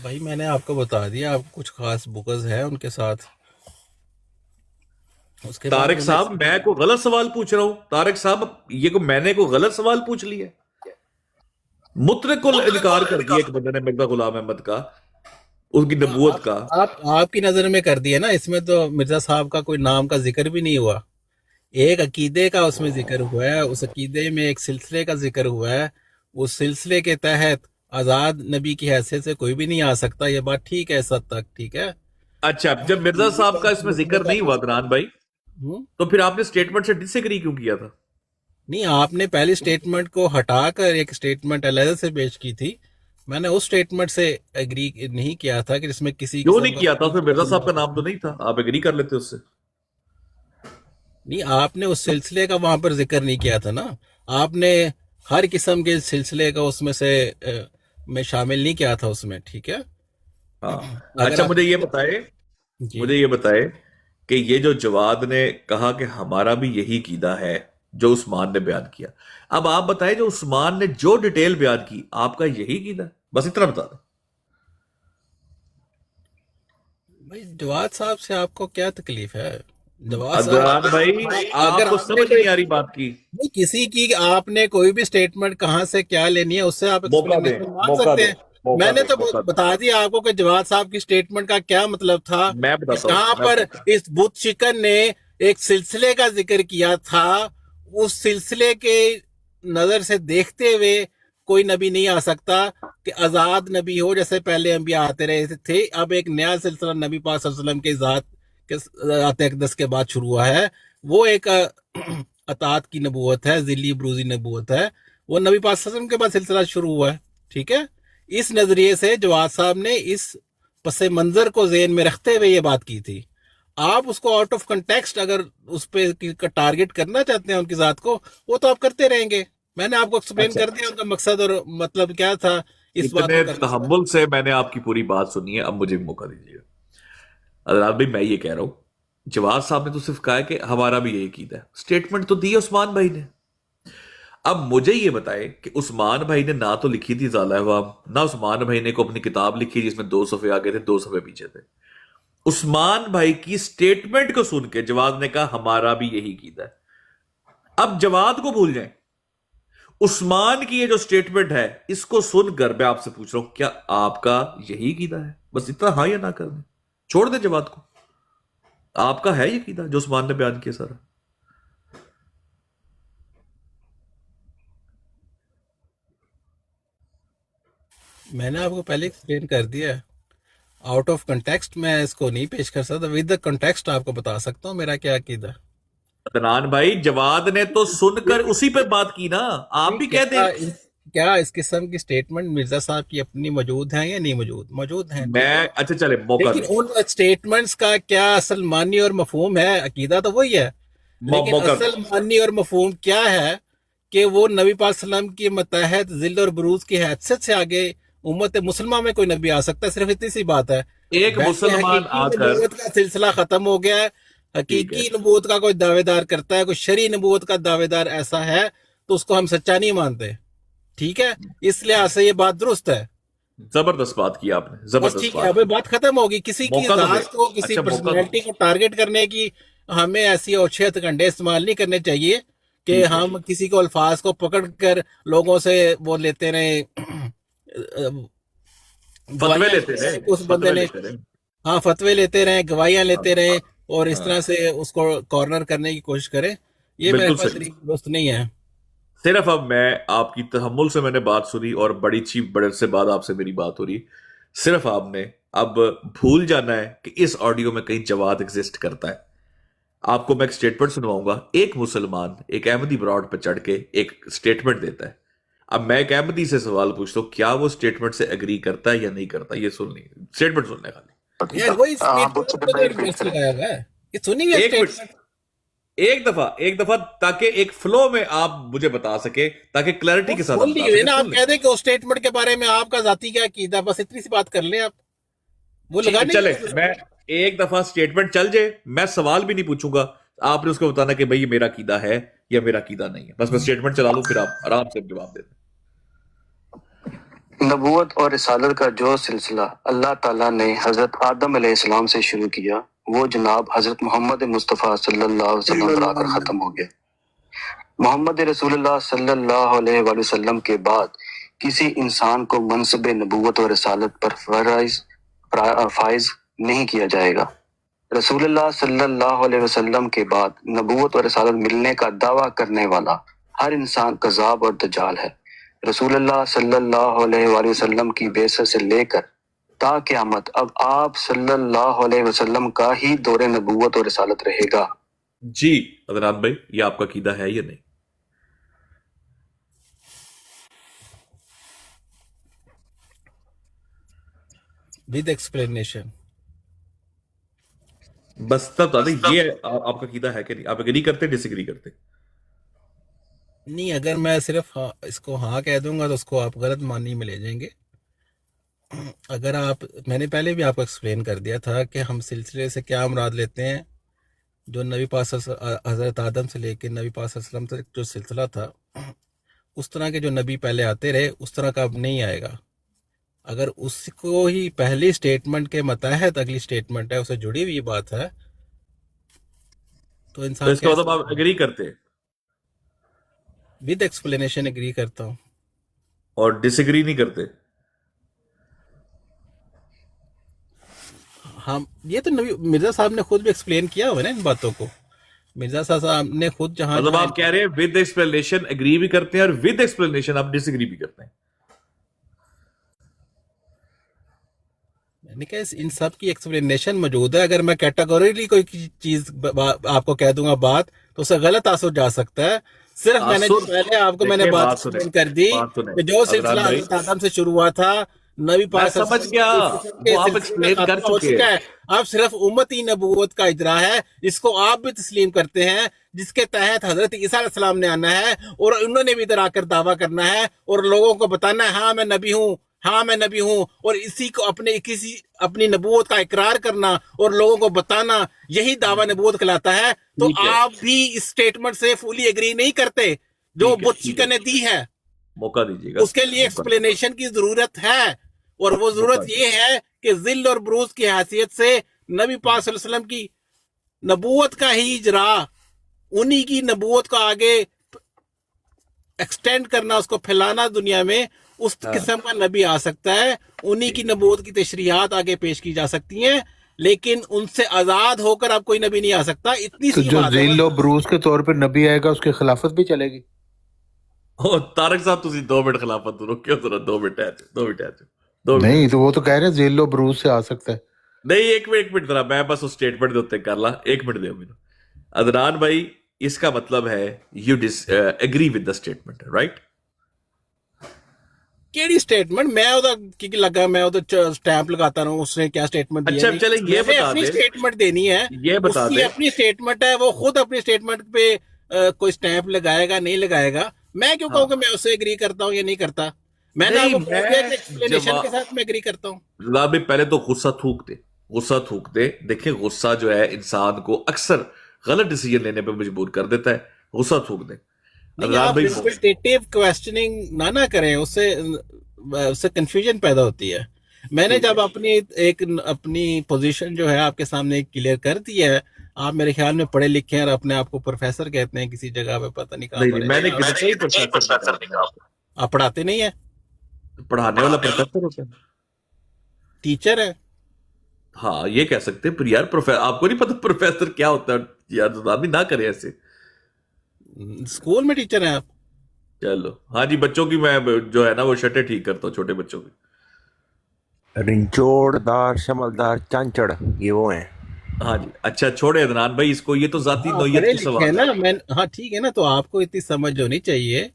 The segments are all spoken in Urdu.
بھائی میں نے آپ کو بتا دیا، آپ کچھ خاص بغض ہے ان کے ساتھ. اس کے بعد طارق میں نے صاحب میں کو غلط سوال پوچھ رہا ہوں. طارق صاحب یہ کو میں نے کو غلط سوال پوچھ لیا. مطلق کو انکار کر دیا ایک بندے نے مرزا غلام احمد کا، اس کی ہاں، نبوت کا. آپ کی نظر میں کر دیا نا. اس میں تو مرزا صاحب کا کوئی نام کا ذکر بھی نہیں ہوا. ایک عقیدے کا اس میں ذکر ہوا ہے، اس عقیدے میں ایک سلسلے کا ذکر ہوا ہے. اس سلسلے کے تحت آزاد نبی کی حیثیت سے کوئی بھی نہیں آ سکتا. یہ بات ٹھیک ہے، اس حد تک ٹھیک ہے. اچھا، جب مرزا صاحب کا اس میں ذکر نہیں ہوا عدنان بھائی، ہوں؟ تو پھر آپ نے سٹیٹمنٹ سے ڈس ایگری کیوں کیا تھا؟ نہیں، آپ نے پہلی سٹیٹمنٹ کو ہٹا کر ایک سٹیٹمنٹ علیحدہ سے پیش کی تھی. میں نے اس سٹیٹمنٹ سے ایگری نہیں کیا تھا کہ جس میں کسی کیوں قسم نہیں کا کیا تھا؟ اس میں مرزا صاحب کا نہیں. نام تو نہیں تھا، آپ ایگری کر لیتے اس سے. آپ نے اس سلسلے کا وہاں پر ذکر نہیں کیا تھا نا. آپ نے ہر قسم کے سلسلے کا اس میں سے میں شامل نہیں کیا تھا اس میں. ٹھیک ہے. ہاں. اگر اچھا آپ جی مجھے یہ بتائے کہ یہ جو جواد نے کہا کہ ہمارا بھی یہی عقیدہ ہے جو عثمان نے بیان کیا، اب آپ بتائیں جو عثمان نے جو ڈیٹیل بیان کی آپ کا یہی عقیدہ ہے؟ بس اتنا بتا دیں. بھائی، جواد صاحب سے آپ کو کیا تکلیف ہے؟ جواد عزران صاحب، بھائی اگر آپ کو آپ نے سمجھ کوئی نہیں آ رہی بات کی. نہیں، کسی کی آپ نے کوئی بھی سٹیٹمنٹ کہاں سے کیا لینی ہے اس سے آپ موقع دیں، ایکسپلینیشن مانگ موقع سکتے دیں، ہیں. میں موقع نے دیں، تو موقع دیں. بتا دیا آپ کو کہ جواد صاحب کی سٹیٹمنٹ کا کیا مطلب تھا. میں کہ بتاتا ہوں جہاں میں پر بتاتا ہوں اس بت شکن نے ایک سلسلے کا ذکر کیا تھا، اس سلسلے کے نظر سے دیکھتے ہوئے کوئی نبی نہیں آ سکتا کہ آزاد نبی ہو جیسے پہلے انبیاء آتے رہے تھے. اب ایک نیا سلسلہ نبی پاک صلی اللہ علیہ وسلم کے ذات اقدس کے بعد شروع ہوا ہے. وہ ایک اطاعت کی نبوت ہے، ذلی بروزی نبوت ہے. وہ نبی پاک صلی اللہ علیہ وسلم کے بعد سلسلہ شروع ہوا ہے. ٹھیک ہے. اس نظریے سے جواد صاحب نے اس پس منظر کو ذہن میں رکھتے ہوئے یہ بات کی تھی. آپ اس کو آؤٹ آف کنٹیکسٹ اگر اس پہ ٹارگٹ کرنا چاہتے ہیں ان کی ذات کو، وہ تو آپ کرتے رہیں گے. میں نے آپ کو ایکسپلین اچھا، کر دیا ان کا مقصد اور مطلب کیا تھا اس بات اتنے کو کرنے کا. تحمل سے میں نے آپ کی پوری بات سنی ہے، اب مجھے بھی موقع دیجیے. حضرات بھائی میں یہ کہہ رہا ہوں، جواد صاحب نے تو صرف کہا ہے کہ ہمارا بھی یہی عقیدہ ہے. سٹیٹمنٹ تو دی عثمان بھائی نے. اب مجھے یہ بتائے کہ عثمان بھائی نے نہ تو لکھی تھی ظالہ عوام، نہ عثمان بھائی نے کو اپنی کتاب لکھی جس میں 2 صفحے آگے تھے 2 صفحے پیچھے تھے. عثمان بھائی کی سٹیٹمنٹ کو سن کے جواد نے کہا ہمارا بھی یہی عقیدہ ہے. اب جواد کو بھول جائیں، عثمان کی یہ جو سٹیٹمنٹ ہے اس کو سن کر میں آپ سے پوچھ رہا ہوں کیا آپ کا یہی عقیدہ ہے؟ بس اتنا ہاں یا نہ کر دیں، چھوڑ دیں جواد کو. آپ کا ہے یہ عقیدہ جو عثمان نے بیان کیا سارا؟ میں نے آپ کو پہلے ایکسپلین کر دیا ہے. آؤٹ آف کنٹیکسٹ میں اس کو نہیں پیش کر سکتا. ود دا کنٹیکسٹ آپ کو بتا سکتا ہوں میرا کیا عقیدہ. عدنان بھائی جواد نے تو سن کر اسی پہ بات کی نا، آپ بھی کہہ دیں. کیا اس قسم کی سٹیٹمنٹ مرزا صاحب کی اپنی موجود ہیں یا نہیں موجود؟ موجود ہیں. ٹھیک میں ہے. اچھا چلے موقع لیکن دیں، ان سٹیٹمنٹس کا کیا اصل معنی اور مفہوم ہے؟ عقیدہ تو وہی ہے، لیکن موقع دیں. اصل معنی اور مفہوم کیا ہے کہ وہ نبی پاک صلی اللہ علیہ وسلم کی متحد ذل اور بروز کی حیثیت سے آگے امت مسلمہ میں کوئی نبی آ سکتا ہے. صرف اتنی سی بات ہے. ایک باقی مسلمان حقیقی آ کر، نبوت کا سلسلہ ختم ہو گیا ہے. ٹھیک ہے، حقیقی نبوت کا کوئی دعوے دار کرتا ہے، کوئی شرعی نبوت کا دعوے دار ایسا ہے تو اس کو ہم سچا نہیں مانتے. ٹھیک ہے. اس لحاظ سے یہ بات درست ہے. زبردست بات کی آپ نے، بس زبردست ٹھیک ہے. بات ابھی کی. بات ختم ہوگی. کسی کی موقع تو دے، ذات کو، کسی اچھا موقع دو. پرسنالٹی کو ٹارگٹ کرنے کی ہمیں ایسی اوچھے ہتھکنڈے استعمال نہیں کرنے چاہیے کہ ٹھیک ہے، ہم کسی کو الفاظ کو پکڑ کر لوگوں سے وہ لیتے رہیں، فتوے گواہیاں لیتے لیتے رہیں رہے، کہ اس بندے فتوے نے، لیتے رہے. ہاں، فتوے لیتے رہیں، گواہیاں ہاں، لیتے رہیں اور اس ہاں، طرح سے اس کو کارنر کرنے کی کوشش کریں. یہ میرے بالکل خیال صحیح. طریقہ درست نہیں ہے. صرف اب میں آپ کی تحمل سے میں نے بات سنی اور بڑی چیپ بڑے سے بعد آپ سے میری بات ہو رہی. صرف آپ نے اب بھول جانا ہے کہ اس آڈیو میں کہیں جواد ایگزسٹ کرتا ہے. آپ کو میں ایک سٹیٹمنٹ سنواؤں گا. ایک مسلمان ایک احمدی براڈ پہ چڑھ کے ایک سٹیٹمنٹ دیتا ہے. اب میں ایک احمدی سے سوال پوچھتا ہوں کیا وہ سٹیٹمنٹ سے اگری کرتا ہے یا نہیں کرتا؟ یہ سن لیں، سٹیٹمنٹ سن لیں خالی. یار وہی میر فیروز پہ جو یونیورس لگایا ہوا ہے، یہ سنی ہوئی ایک منٹ، اسٹیٹمنٹ. ایک دفعہ تاکہ ایک فلو میں آپ مجھے بتا سکے، تاکہ کلیئرٹی وہ کے ساتھ آپ سن بتا لی ہوئی سکیں. نا. سن آپ لیں. کہہ دیں کہ اس اسٹیٹمنٹ کے بارے میں آپ کا ذاتی کیا عقیدہ، بس اتنی سی بات کر لیں آپ. وہ لگانے کی چلے کوشش میں کریں. ایک دفعہ سٹیٹمنٹ چل جائے، میں سوال بھی نہیں پوچھوں گا. آپ نے اس کو بتانا کہ بھئی یہ میرا عقیدہ ہے یا میرا عقیدہ نہیں ہے. بس میں سٹیٹمنٹ چلا لوں، پھر آپ آرام سے جواب دے دیں. نبوت اور رسالت کا جو سلسلہ اللہ تعالیٰ نے حضرت آدم علیہ السلام سے شروع کیا وہ جناب حضرت محمد مصطفیٰ صلی اللہ علیہ وسلم پر آ کر ختم ہو گیا۔ محمد رسول اللہ صلی اللہ علیہ وآلہ وسلم کے بعد کسی انسان کو منصب نبوت اور رسالت پر فائز نہیں کیا جائے گا۔ رسول اللہ صلی اللہ علیہ وسلم کے بعد نبوت اور رسالت ملنے کا دعویٰ کرنے والا ہر انسان کذاب اور دجال ہے۔ رسول اللہ صلی اللہ علیہ وآلہ وسلم کی بعثت سے لے کر تا قیامت اب آپ صلی اللہ علیہ وسلم کا ہی دور نبوت اور رسالت رہے گا۔ جی عدنان بھائی، یہ آپ کا عقیدہ ہے یا نہیں؟ With explanation. بس تب تو یہ آپ کا عقیدہ ہے کہ نہیں؟ آپ اگری کرتے ڈس ایگری کرتے؟ نہیں، اگر میں صرف اس کو ہاں کہہ دوں گا تو اس کو آپ غلط معنی میں لے جائیں گے۔ اگر آپ، میں نے پہلے بھی آپ کو ایکسپلین کر دیا تھا کہ ہم سلسلے سے کیا مراد لیتے ہیں، جو نبی پاک حضرت آدم سے لے کے نبی پاک صلی اللہ علیہ وسلم تک جو سلسلہ تھا، اس طرح کے جو نبی پہلے آتے رہے اس طرح کا اب نہیں آئے گا۔ اگر اس کو ہی پہلی سٹیٹمنٹ کے متحد اگلی سٹیٹمنٹ ہے، اسے جڑی ہوئی بات ہے، تو تو انسان اس کا مطلب آپ اگری کرتے ود ایکسپلینیشن اگری کرتا ہوں۔ اور ڈس ایگری نہیں کرتے؟ ہم یہ تو نبی مرزا صاحب نے خود بھی ایکسپلین کیا ہوا ہے نا ان باتوں کو۔ مرزا صاحب نے خود جہاں مطلب آپ کہہ رہے ہیں ود ایکسپلینیشن اگری بھی کرتے ہیں اور ود ایکسپلینیشن آپ ڈس ایگری بھی کرتے ہیں؟ میں نے کہا ان سب کی ایکسپلینیشن موجود ہے۔ اگر میں کیٹاگوریلی کوئی چیز آپ کو کہہ دوں گا بات تو اسے غلط اثر جا سکتا ہے۔ صرف میں نے پہلے آپ کو میں نے بات ایکسپلین کر دی کہ جو سلسلہ حضرت آدم سے شروع ہوا تھا، نبی پاک سمجھ گیا، وہ آپ ایکسپلین کر چکے ہیں۔ اب صرف امتی نبوت کا اجرا ہے، جس کو آپ بھی تسلیم کرتے ہیں، جس کے تحت حضرت عیسیٰ علیہ السلام نے آنا ہے اور انہوں نے بھی ادھر آ کر دعویٰ کرنا ہے اور لوگوں کو بتانا ہے ہاں میں نبی ہوں، ہاں میں نبی ہوں، اور اسی کو اپنی نبوت کا اقرار کرنا اور لوگوں کو بتانا، یہی دعویٰ نبوت کہلاتا ہے۔ تو آپ بھی اس سٹیٹمنٹ سے فلی اگری نہیں کرتے جو بت شکن نے دی ہے، موقع دیجیے گا، اس کے لیے ایکسپلینیشن کی ضرورت ہے، اور وہ ضرورت یہ ہے کہ ذل اور بروز کی حیثیت سے نبی پاک صلی اللہ علیہ وسلم کی نبوت کا ہی اجرا، انہی کی نبوت کا آگے ایکسٹینڈ کرنا، اس کو پھیلانا دنیا میں، اس قسم کا نبی آ سکتا ہے، انہی کی نبوت کی تشریحات آگے پیش کی جا سکتی ہیں، لیکن ان سے آزاد ہو کر اب کوئی نبی نہیں آ سکتا۔ اتنی سی جو بات ہے۔ ذیل و بروز کے طور پر نبی آئے گا اس کی خلافت بھی چلے گی؟ طارق صاحب تسی 2 منٹ خلافت رکیو ذرا، 2 منٹ نہیں تو وہ تو کہہ رہے ہیں ذیل و بروز سے آ سکتا ہے۔ نہیں، ایک منٹ ذرا میں بس اس سٹیٹمنٹ دے اتنے کر لا، 1 منٹ دے مینوں۔ عدنان بھائی، اس کا مطلب ہے you agree with the statement, right? کیڑی سٹیٹمنٹ؟ میں کی لگا میں سٹیمپ لگاتا رہوں اس نے کیا سٹیٹمنٹ دی؟ اچھا چلیں یہ بتا اپنی دیں، سٹیٹمنٹ دینی ہے، یہ بتا اس کی دیں، اپنی سٹیٹمنٹ ہے، وہ خود اپنی سٹیٹمنٹ پہ کوئی سٹیمپ لگائے گا نہیں لگائے گا۔ میں کیوں کہوں کہ میں اس سے اگری کرتا ہوں یا نہیں کرتا؟ میں نے آپ کو ایکسپلینیشن کے ساتھ میں اگری کرتا ہوں۔ جناب بھائی پہلے تو غصہ تھوک دے۔ دیکھیں غصہ جو ہے انسان کو اکثر غلط ڈیسیجن لینے پہ مجبور کر دیتا ہے، غصہ تھوک دیں۔ نہیں، آپ ریپیٹیو کویسچننگ نہ کریں، اس سے کنفیوژن پیدا ہوتی ہے۔ میں نے جب اپنی پوزیشن جو ہے آپ کے سامنے کلیئر کر دی ہے، آپ میرے خیال میں پڑھے لکھے ہیں اور اپنے آپ کو پروفیسر کہتے ہیں کسی جگہ پہ، پتہ نہیں کہاں میں نے آپ پڑھاتے نہیں ہیں؟ پڑھانے والا پروفیسر ہوتا ہے، ٹیچر ہے۔ ہاں یہ کہہ سکتے ہیں، پر یار آپ کو نہیں پتا پروفیسر کیا ہوتا ہے؟ یار ابھی نہ کریں ایسے۔ اسکول میں ٹیچر ہیں آپ؟ چلو ہاں جی، بچوں کی میں جو ہے نا وہ شرٹیں ٹھیک کرتا ہوں، چھوٹے بچوں کی۔ رنچوڑ دار، شملدار، چانچڑ، یہ وہ ہیں۔ ہاں جی، اچھا چھوڑے عدنان بھائی اس کو، یہ تو ذاتی نوعیت کی سوال ہے۔ ہاں ٹھیک ہے نا، تو آپ کو اتنی سمجھ ہونی چاہیے،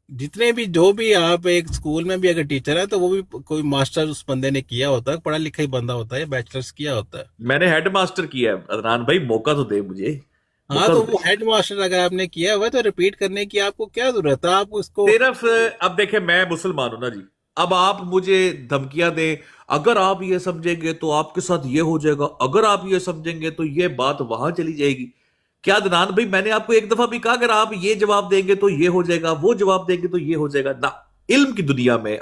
جتنے بھی جو بھی آپ ایک اسکول میں بھی اگر ٹیچر ہے تو وہ بھی کوئی ماسٹر اس بندے نے کیا ہوتا ہے، پڑھا لکھا ہی بندہ ہوتا ہے، بیچلرز کیا ہوتا ہے۔ میں نے ہیڈ ماسٹر کیا ہے عدنان بھائی، موقع تو دے مجھے۔ ہاں تو وہ ہیڈ ماسٹر اگر آپ نے کیا ہوا ہے تو ریپیٹ کرنے کی آپ کو کیا ضرورت ہے؟ آپ اس کو صرف اب دیکھیں میں مسلمان ہوں نا جی، اب آپ مجھے دھمکیاں دیں، اگر آپ یہ سمجھیں گے تو آپ کے ساتھ یہ ہو جائے گا، اگر آپ یہ سمجھیں گے تو یہ بات وہاں چلی جائے گی۔ کیا عدنان بھائی میں نے آپ کو ایک دفعہ بھی کہا اگر آپ یہ جواب دیں گے تو یہ ہو جائے گا، وہ جواب دیں گے تو یہ ہو جائے گا؟ نہ، علم کی دنیا میں